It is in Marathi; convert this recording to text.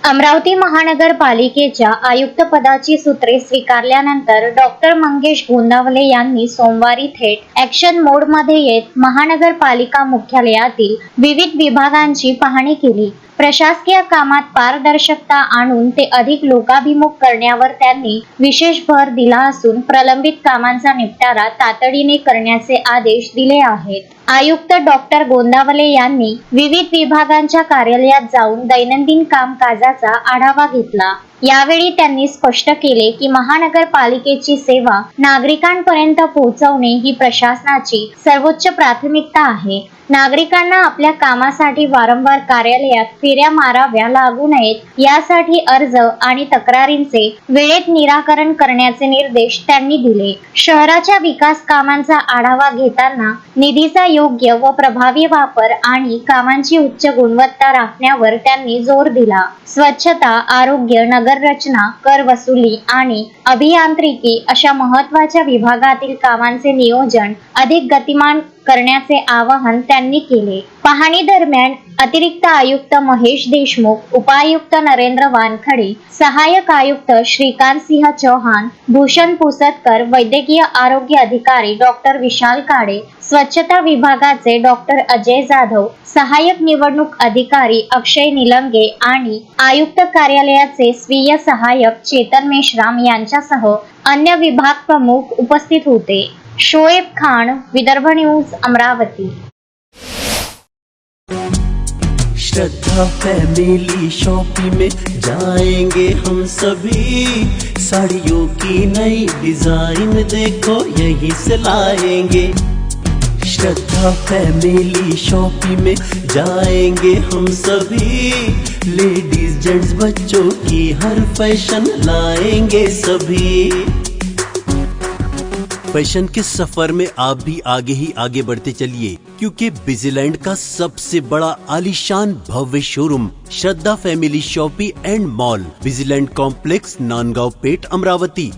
अमरावती महानगरपालिकेच्या आयुक्तपदाची सूत्रे स्वीकारल्यानंतर डॉक्टर मंगेश गोंदावले यांनी सोमवारी थेट ॲक्शन मोडमध्ये येत महानगरपालिका मुख्यालयातील विविध विभागांची पाहणी केली। प्रशासकीय कामात पारदर्शकता आणून ते अधिक लोकाभिमुख करण्यावर त्यांनी विशेष भर दिला असून प्रलंबित कामांचा निपटारा तातडीने करण्याचे आदेश दिले आहेत। आयुक्त डॉक्टर गोंदावले यांनी विविध विभागांच्या कार्यालयात जाऊन दैनंदिन कामकाजाचा आढावा घेतला। यावेळी त्यांनी स्पष्ट केले की महानगरपालिकेची सेवा नागरिकांपर्यंत पोहोचवणे ही प्रशासनाची सर्वोच्च प्राथमिकता आहे। नागरिकांना आपल्या कामासाठी वारंवार कार्यालयात फेऱ्या माराव्या लागू नयेत यासाठी अर्ज आणि तक्रारींचे वेळेत निराकरण करण्याचे निर्देश त्यांनी दिले। शहराच्या विकास कामांचा आढावा घेताना निधीचा योग्य व प्रभावी वापर आणि कामांची उच्च गुणवत्ता राखण्यावर त्यांनी जोर दिला। स्वच्छता, आरोग्य, नगररचना, कर वसुली आणि अभियांत्रिकी अशा महत्त्वाच्या विभागातील कामांचे नियोजन अधिक गतिमान करण्याचे आवाहन त्यांनी केले। पाहणी दरम्यान अतिरिक्त आयुक्त महेश देशमुख, उपायुक्त नरेंद्र वानखडे, सहाय्यक आयुक्त श्रीकांत सिंह चौहान, भूषण पुसतकर, वैद्यकीय आरोग्य अधिकारी डॉक्टर विशाल काळे, स्वच्छता विभागाचे डॉक्टर अजय जाधव, सहाय्यक निवडणूक अधिकारी अक्षय निलंगे आणि आयुक्त कार्यालयाचे स्वीय सहाय्यक चेतन मेश्राम यांच्यासह अन्य विभाग प्रमुख उपस्थित होते। शोएब खान, विदर्भ न्यूज, अमरावती। श्रद्धा फैमिली शॉपिंग में जाएंगे हम सभी, साड़ियों की नई डिजाइन देखो यहीं से लाएंगे। श्रद्धा फैमिली शॉपिंग में जाएंगे हम सभी, लेडीज जेंट्स बच्चों की हर फैशन लाएंगे सभी। फैशन के सफर में आप भी आगे ही आगे बढ़ते चलिए, क्योंकि बिजीलैंड का सबसे बड़ा आलीशान भव्य showroom Shraddha family shopping and mall, Busyland complex, Nandgaon Peth, Amravati.